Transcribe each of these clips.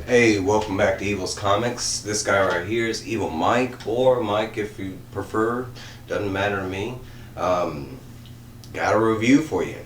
Hey, welcome back to Evil's Comics. This guy right here is Evil Mike, or Mike if you prefer. Doesn't matter to me. Got a review for you.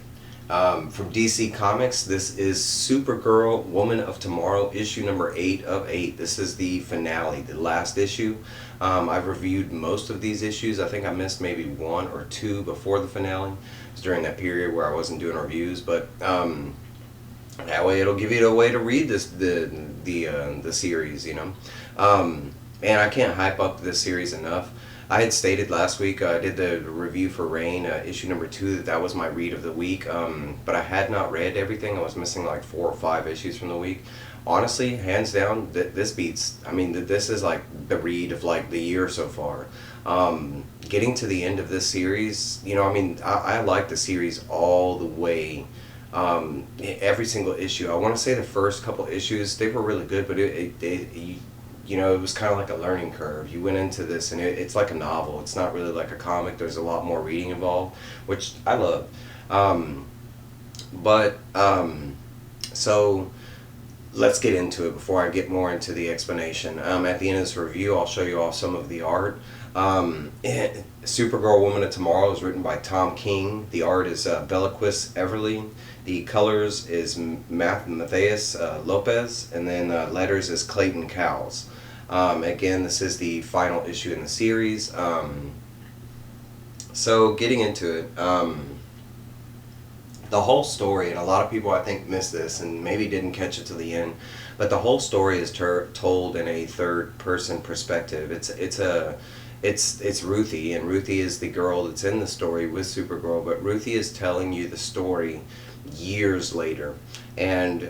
From DC Comics, this is Supergirl, Woman of Tomorrow, issue number 8 of 8. This is the finale, the last issue. I've reviewed most of these issues. I think I missed maybe one or two before the finale. It was during that period where I wasn't doing reviews, but that way it'll give you a way to read the series, you know. And I can't hype up this series enough. I had stated last week, I did the review for Rain, issue number 2, that was my read of the week, but I had not read everything. I was missing like 4 or 5 issues from the week. Honestly, hands down, this beats, this is like the read of like the year so far. Getting to the end of this series, I like the series all the way. Every single issue. I want to say the first couple issues, they were really good, but it was kind of like a learning curve. You went into this and it's like a novel. It's not really like a comic. There's a lot more reading involved, which I love. So let's get into it before I get more into the explanation. At the end of this review, I'll show you all some of the art. Supergirl, Woman of Tomorrow is written by Tom King. The art is Bilquis Evely. The colors is Mattheus Lopes, and then letters is Clayton Cowles. Again, this is the final issue in the series. So getting into it, the whole story, and a lot of people I think missed this and maybe didn't catch it to the end, but the whole story is told in a third-person perspective. It's Ruthie, and Ruthie is the girl that's in the story with Supergirl, but Ruthie is telling you the story years later, and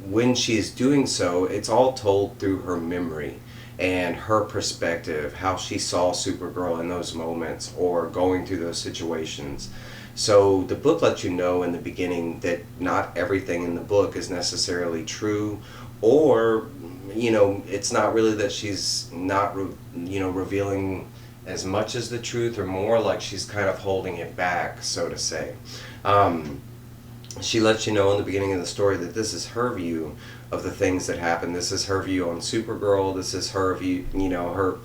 when she's doing so, it's all told through her memory and her perspective, how she saw Supergirl in those moments or going through those situations. So the book lets you know in the beginning that not everything in the book is necessarily true, or it's not really that she's not revealing as much as the truth, or more like she's kind of holding it back, so to say. She lets you know in the beginning of the story that this is her view of the things that happen. This is her view on Supergirl. This is her view, her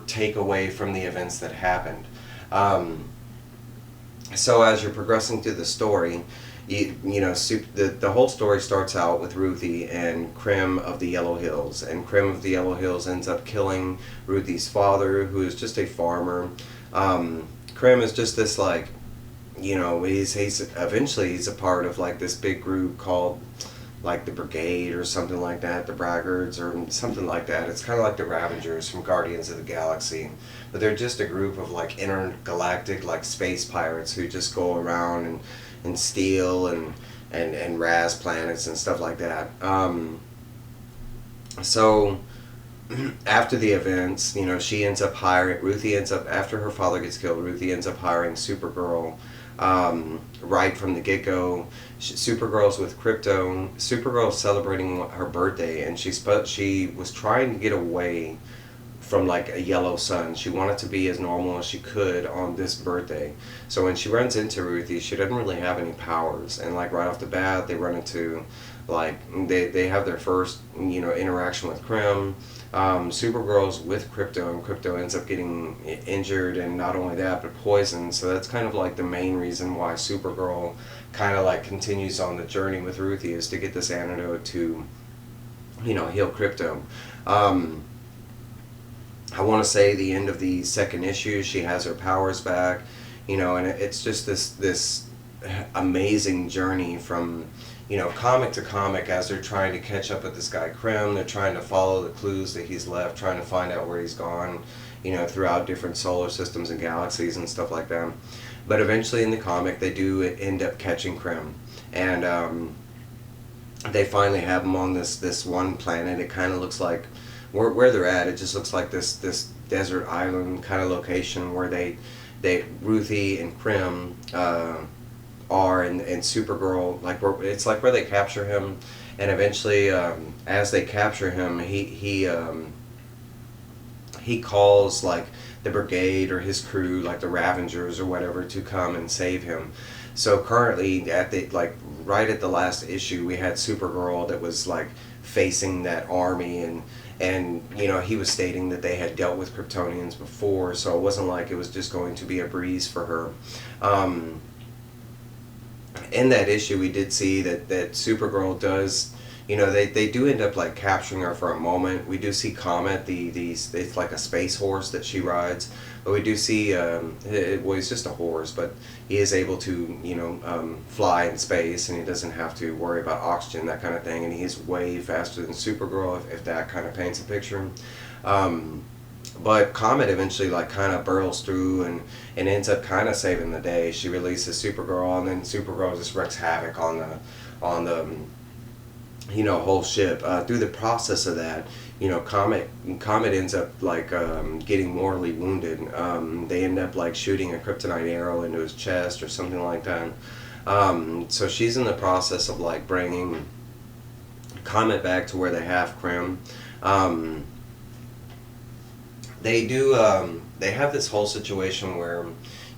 takeaway from the events that happened. So as you're progressing through the story, the whole story starts out with Ruthie and Krim of the Yellow Hills, and Krim of the Yellow Hills ends up killing Ruthie's father, who is just a farmer. Krim is just this he's a part of like this big group called like the Brigade or something like that, the Braggarts or something like that. It's kind of like the Ravengers from Guardians of the Galaxy, but they're just a group of like intergalactic like space pirates who just go around and steal and razz planets and stuff like that. So after the events, Ruthie ends up, after her father gets killed, Ruthie ends up hiring Supergirl right from the get-go. Supergirl's with Krypto. Supergirl's celebrating her birthday, and she was trying to get away from like a yellow sun. She wanted to be as normal as she could on this birthday. So when she runs into Ruthie, she doesn't really have any powers, and like right off the bat they run into like they have their first interaction with Krim. Supergirl's with Krypto, and Krypto ends up getting injured, and not only that but poisoned. So that's kind of like the main reason why Supergirl kind of like continues on the journey with Ruthie, is to get this antidote to heal Krypto. I want to say the end of the second issue, she has her powers back, and it's just this amazing journey from comic to comic as they're trying to catch up with this guy Krim. They're trying to follow the clues that he's left, trying to find out where he's gone, throughout different solar systems and galaxies and stuff like that. But eventually in the comic they do end up catching Krim, and they finally have him on this one planet. It kind of looks like where they're at. It just looks like this desert island kind of location where Ruthie and Krim are, and Supergirl, it's like where they capture him, and eventually as they capture him, he calls like the Brigade or his crew, like the Ravengers or whatever, to come and save him. So currently at the like right at the last issue, we had Supergirl that was like facing that army, and you know, he was stating that they had dealt with Kryptonians before, so it wasn't like it was just going to be a breeze for her. Um, in that issue, we did see that Supergirl does, you know, they do end up like capturing her for a moment. We do see Comet, it's like a space horse that she rides, but we do see, well, he's just a horse, but he is able to, you know, fly in space, and he doesn't have to worry about oxygen, that kind of thing, and he's way faster than Supergirl, if that kind of paints a picture. Um, but Comet eventually like kind of burrows through and ends up kind of saving the day. She releases Supergirl, and then Supergirl just wreaks havoc on the you know, whole ship. Through the process of that, you know, Comet ends up like getting mortally wounded. They end up like shooting a kryptonite arrow into his chest or something like that. So she's in the process of like bringing Comet back to where they have Krim. Um, they do. They have this whole situation where,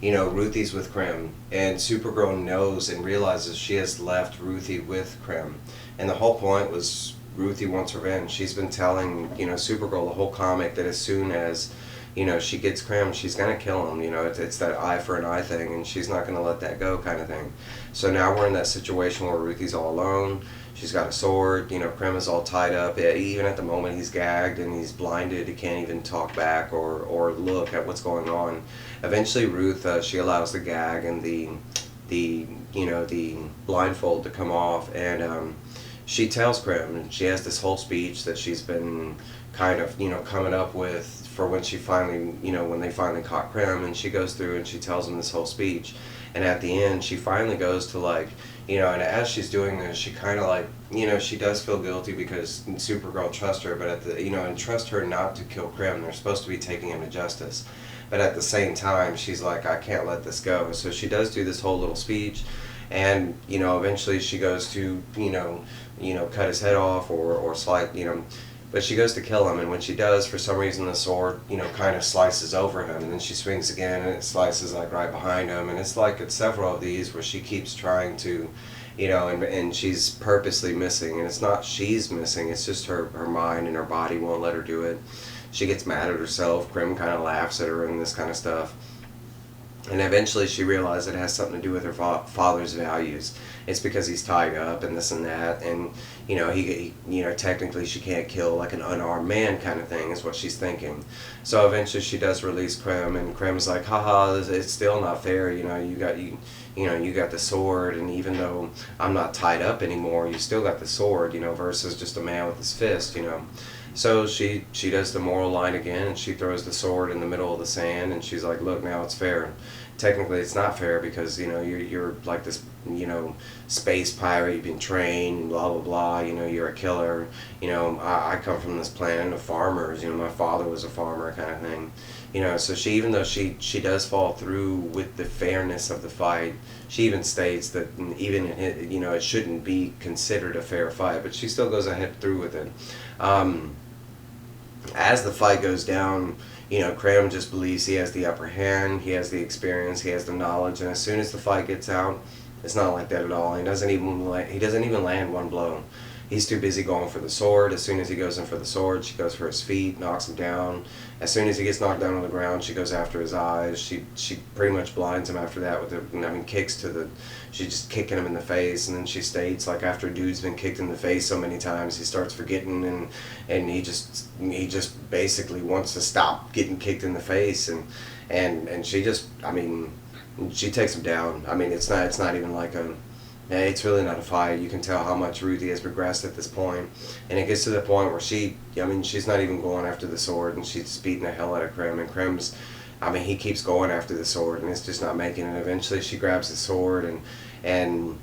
you know, Ruthie's with Krim, and Supergirl knows and realizes she has left Ruthie with Krim, and the whole point was Ruthie wants revenge. She's been telling, you know, Supergirl the whole comic that as soon as, you know, she gets Krim, she's gonna kill him. You know, it's that eye for an eye thing, and she's not gonna let that go, kind of thing. So now we're in that situation where Ruthie's all alone. She's got a sword. You know, Krim is all tied up. Even at the moment, he's gagged and he's blinded. He can't even talk back or look at what's going on. Eventually, Ruth, she allows the gag and the you know, the blindfold to come off, and she tells Krim, and she has this whole speech that she's been kind of, you know, coming up with for when she finally, you know, when they finally caught Krim, and she goes through and she tells him this whole speech, and at the end she finally goes to like, you know, and as she's doing this, she kind of like, you know, she does feel guilty because Supergirl trusts her, but at the, you know, and trust her not to kill Krim. They're supposed to be taking him to justice, but at the same time, she's like, I can't let this go. So she does do this whole little speech, and you know, eventually she goes to, you know, cut his head off or slice, you know. But she goes to kill him, and when she does, for some reason the sword, you know, kind of slices over him, and then she swings again, and it slices like right behind him, and it's like it's several of these where she keeps trying to, you know, and she's purposely missing, and it's not she's missing, it's just her mind and her body won't let her do it. She gets mad at herself. Krim kind of laughs at her and this kind of stuff. And eventually she realized it has something to do with her father's values. It's because he's tied up and this and that, and you know, he you know, technically she can't kill like an unarmed man, kind of thing is what she's thinking. So eventually she does release Krim, and Krim's like, haha, it's still not fair, you know, you know, you got the sword, and even though I'm not tied up anymore, you still got the sword, you know, versus just a man with his fist, you know. So she does the moral line again, and she throws the sword in the middle of the sand, and she's like, look, now it's fair. Technically it's not fair because, you know, you're like this, you know, space pirate, you've been trained, blah blah blah, you know, you're a killer, you know, I come from this planet of farmers, you know, my father was a farmer, kind of thing, you know. So she, even though she does fall through with the fairness of the fight, she even states that even you know, it shouldn't be considered a fair fight, but she still goes ahead through with it. As the fight goes down, you know, Krim just believes he has the upper hand, he has the experience, he has the knowledge, and as soon as the fight gets out, it's not like that at all. He doesn't even land one blow. He's too busy going for the sword. As soon as he goes in for the sword, she goes for his feet, knocks him down. As soon as he gets knocked down on the ground, she goes after his eyes. She pretty much blinds him after that with the, I mean, kicks to the, she's just kicking him in the face, and then she states, like, after a dude's been kicked in the face so many times, he starts forgetting, and he just basically wants to stop getting kicked in the face, and she just, I mean, she takes him down. I mean, it's not even like a, it's really not a fight. You can tell how much Ruthie has progressed at this point, and it gets to the point where I mean, she's not even going after the sword, and she's beating the hell out of Krim, and Krim's, I mean, he keeps going after the sword, and it's just not making it. Eventually she grabs the sword, and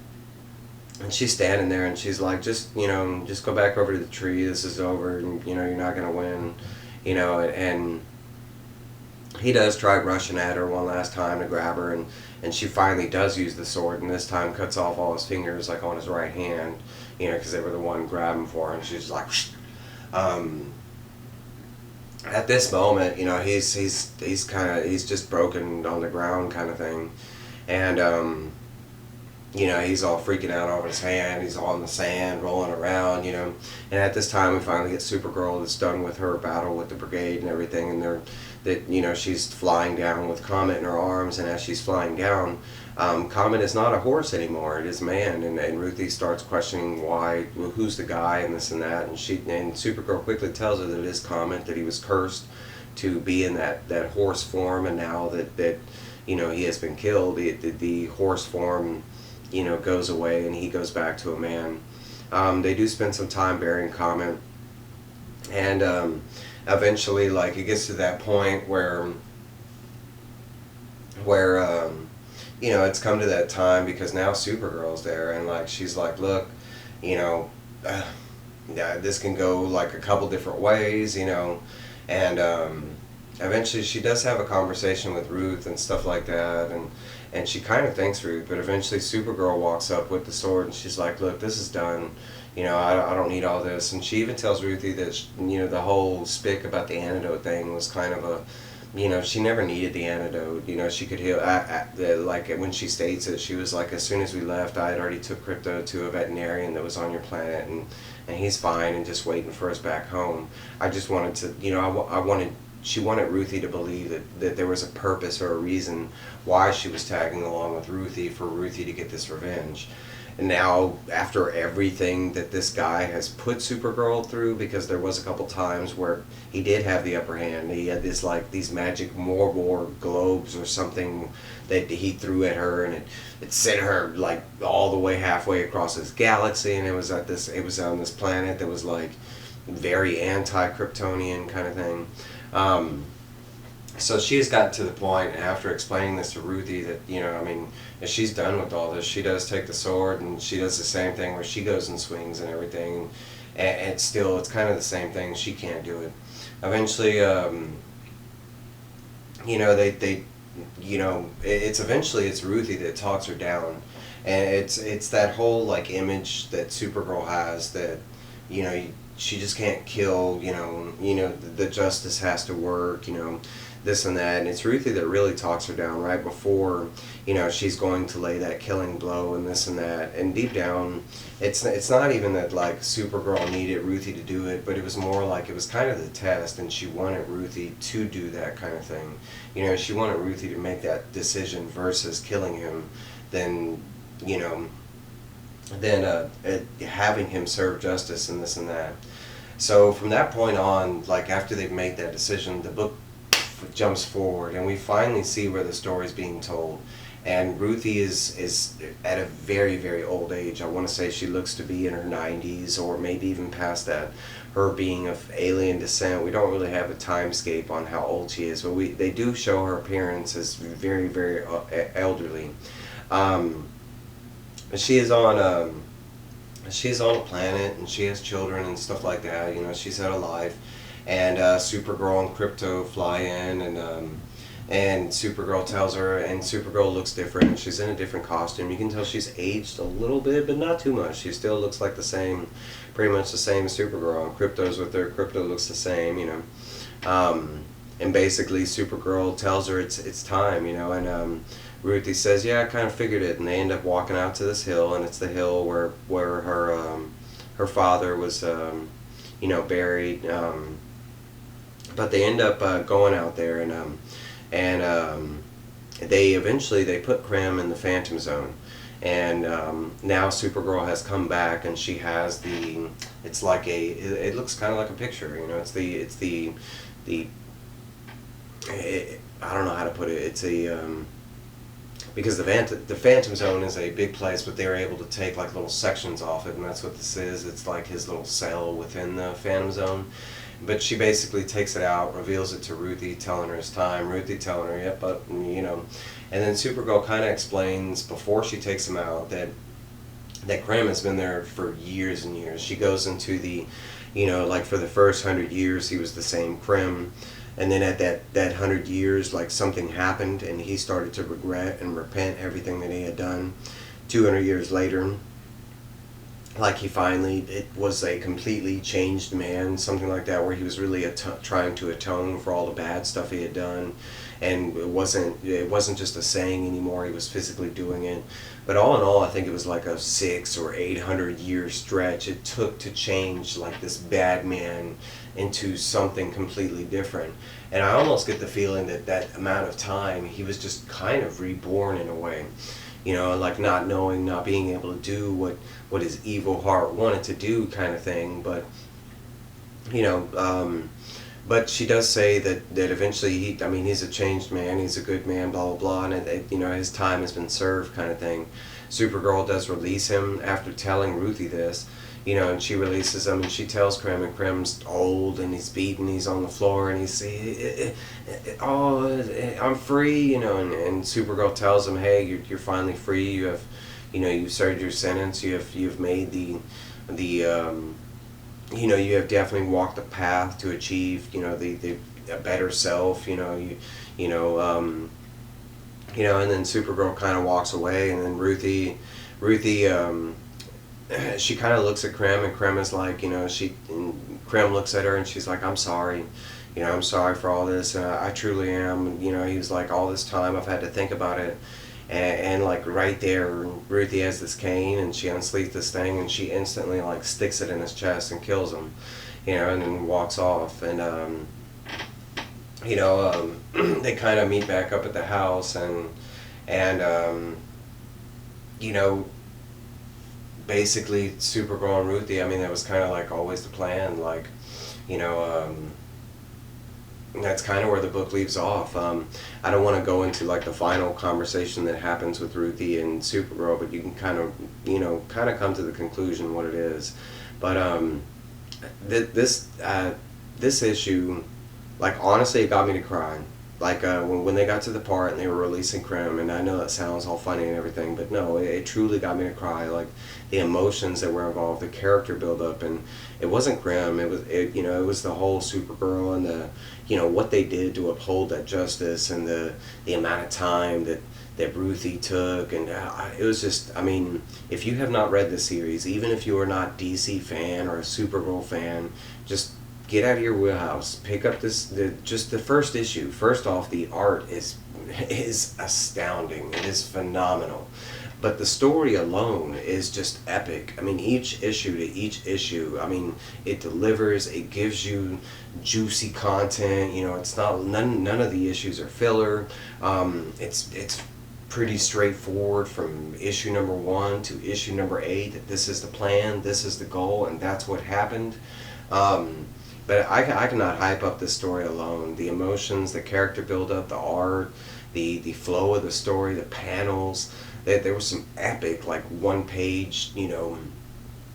she's standing there, and she's like, just, you know, just go back over to the tree, this is over, and, you know, you're not gonna win, you know. And he does try rushing at her one last time to grab her, and she finally does use the sword, and this time cuts off all his fingers, like on his right hand, you know, because they were the one grabbing for him. She's like, at this moment, you know, he's just broken on the ground, kind of thing, and you know, he's all freaking out over his hand. He's all in the sand, rolling around, you know. And at this time, we finally get Supergirl that's done with her battle with the brigade and everything, and you know, she's flying down with Comet in her arms, and as she's flying down, Comet is not a horse anymore; it is a man. And Ruthie starts questioning why, well, who's the guy, and this and that, and Supergirl quickly tells her that it is Comet, that he was cursed to be in that horse form, and now that you know, he has been killed, the horse form, you know, goes away and he goes back to a man. They do spend some time burying Comet, and eventually, like, it gets to that point where you know, it's come to that time because now Supergirl's there, and like, she's like, look, you know, yeah, this can go like a couple different ways, you know, and eventually she does have a conversation with Ruth and stuff like that, and she kind of thanks Ruth, but eventually Supergirl walks up with the sword and she's like, look, this is done, you know, I don't need all this. And she even tells Ruthie that, you know, the whole spick about the antidote thing was kind of a, you know, she never needed the antidote, you know, she could heal, like when she states it, she was like, as soon as we left, I had already took Crypto to a veterinarian that was on your planet, and he's fine and just waiting for us back home. I just wanted to, you know, she wanted Ruthie to believe that there was a purpose or a reason why she was tagging along with Ruthie, for Ruthie to get this revenge. And now, after everything that this guy has put Supergirl through, because there was a couple times where he did have the upper hand. He had this, like, these magic Morgor globes or something that he threw at her, and it sent her like all the way halfway across this galaxy, and it was on this planet that was like very anti-Kryptonian kind of thing. So she has got to the point, after explaining this to Ruthie, that, you know, I mean, if she's done with all this, she does take the sword, and she does the same thing where she goes and swings and everything, and still it's kind of the same thing. She can't do it. Eventually, you know, they you know, it's Ruthie that talks her down, and it's that whole, like, image that Supergirl has that, you know, she just can't kill, you know, the justice has to work, you know, this and that. And it's Ruthie that really talks her down right before, you know, she's going to lay that killing blow and this and that. And deep down, it's not even that, like, Supergirl needed Ruthie to do it, but it was more like it was kind of the test, and she wanted Ruthie to do that kind of thing. You know, she wanted Ruthie to make that decision versus killing him, then, you know, having him serve justice and this and that. So from that point on, like, after they've made that decision, the book jumps forward, and we finally see where the story is being told. And Ruthie is at a very, very old age. I want to say she looks to be in her 90s, or maybe even past that. Her being of alien descent, we don't really have a timescape on how old she is, but they do show her appearance as very, very elderly. She's on a planet, and she has children and stuff like that. You know, she's had a life, and Supergirl and Crypto fly in, and Supergirl tells her, and Supergirl looks different, and she's in a different costume. You can tell she's aged a little bit, but not too much. She still looks like the same, pretty much the same as Supergirl. And Crypto's with her. Crypto looks the same, you know. And basically, Supergirl tells her it's time, you know, and Ruthie says, yeah, I kind of figured it, and they end up walking out to this hill, and it's the hill where her father was, you know, buried. But they end up going out there, and they eventually put Krim in the Phantom Zone, and now Supergirl has come back, and she has it's like it looks kind of like a picture, you know. I don't know how to put it. It's because the Phantom Zone is a big place, but they're able to take, like, little sections off it, and that's what this is. It's like his little cell within the Phantom Zone. But she basically takes it out, reveals it to Ruthie, telling her it's time. Ruthie telling her, yep, but, you know. And then Supergirl kind of explains, before she takes him out, that Krim has been there for years and years. She goes into you know, like, for the first 100 years, he was the same Krim. And then at that 100 years, like, something happened, and he started to regret and repent everything that he had done. 200 years later, like he finally, it was a completely changed man, something like that, where he was really trying to atone for all the bad stuff he had done, and it wasn't just a saying anymore. He was physically doing it. But all in all, I think it was like a 600 or 800 year stretch it took to change like this bad man into something completely different. And I almost get the feeling that that amount of time he was just kind of reborn in a way, like not knowing, not being able to do what his evil heart wanted to do, kind of thing. But you know but she does say that eventually he's a changed man, he's a good man, blah blah blah, and his time has been served, kind of thing. Supergirl does release him after telling Ruthie this, and she releases him, and she tells Krim, and Krim's old, and he's beaten, he's on the floor, and he's I'm free, and Supergirl tells him, hey, you're finally free, you have, you've served your sentence, you've made you have definitely walked the path to achieve, the a better self, and then Supergirl kind of walks away, and then Ruthie, she kind of looks at Krim, and Krim is like, Krim looks at her, and she's like, I'm sorry, I'm sorry for all this, and I truly am, and, he was like, all this time I've had to think about it. And like right there, Ruthie has this cane, and she unsleeves this thing, and she instantly like sticks it in his chest and kills him, and then walks off. And they kind of meet back up at the house, and basically Supergirl and Ruthie. That was kind of like always the plan, like, and that's kind of where the book leaves off. I don't want to go into like the final conversation that happens with Ruthie and Supergirl, but you can kind of come to the conclusion what it is. But this issue, like, honestly, it got me to cry. Like when they got to the part and they were releasing Krim, and I know that sounds all funny and everything, but no, it truly got me to cry. Like the emotions that were involved, the character build up, and it wasn't Krim. It was the whole Supergirl and the what they did to uphold that justice, and the amount of time that Ruthie took, and it was just, if you have not read this series, even if you are not DC fan or a Supergirl fan, just get out of your wheelhouse, pick up just the first issue. First off, the art is astounding. It is phenomenal. But the story alone is just epic. Each issue to each issue, it delivers, it gives you juicy content. It's not, none of the issues are filler. It's pretty straightforward from issue number 1 to issue number 8, that this is the plan, this is the goal, and that's what happened. But I cannot hype up this story alone. The emotions, the character build-up, the art, the flow of the story, the panels. There was some epic, like, one-page,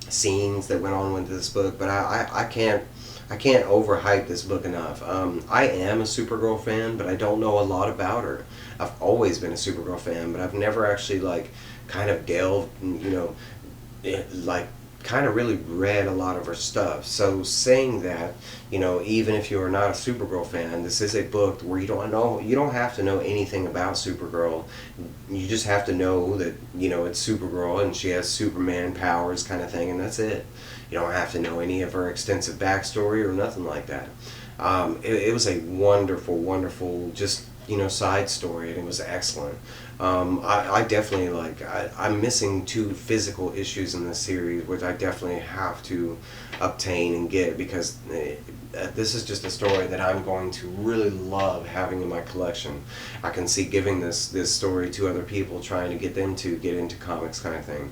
scenes that went on with this book. But I can't overhype this book enough. I am a Supergirl fan, but I don't know a lot about her. I've always been a Supergirl fan, but I've never actually, like, kind of delved, like, kind of really read a lot of her stuff. So saying that, even if you are not a Supergirl fan, this is a book where you don't have to know anything about Supergirl. You just have to know that, it's Supergirl and she has Superman powers, kind of thing, and that's it. You don't have to know any of her extensive backstory or nothing like that. It was a wonderful, wonderful, just, side story, and it was excellent. I definitely, I'm missing 2 physical issues in this series, which I definitely have to obtain and get, because this is just a story that I'm going to really love having in my collection. I can see giving this story to other people, trying to get them to get into comics, kind of thing.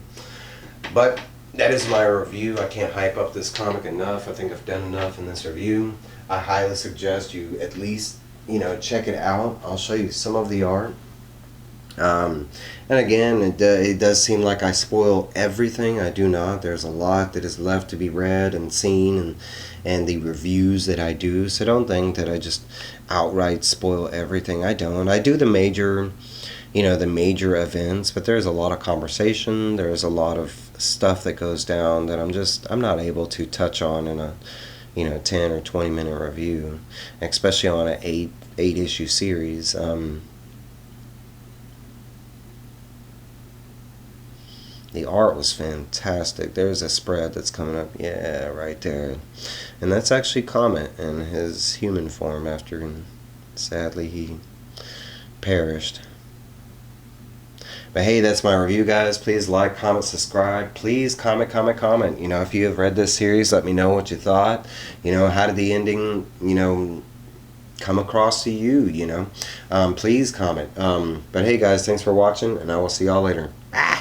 But that is my review. I can't hype up this comic enough. I think I've done enough in this review. I highly suggest you at least, check it out. I'll show you some of the art. And again, it does seem like I spoil everything. I do not. There's a lot that is left to be read and seen, and the reviews that I do. So don't think that I just outright spoil everything. I don't. I do the major events, but there's a lot of conversation. There's a lot of stuff that goes down that I'm not able to touch on in a 10 or 20 minute review, especially on an 8 issue series. The art was fantastic. There's a spread that's coming up. Yeah, right there. And that's actually Comet in his human form after, sadly, he perished. But hey, that's my review, guys. Please like, comment, subscribe. Please comment. You know, if you have read this series, let me know what you thought. You know, how did the ending, you know, come across to you, you know? Please comment. But hey, guys, thanks for watching, and I will see y'all later. Bye.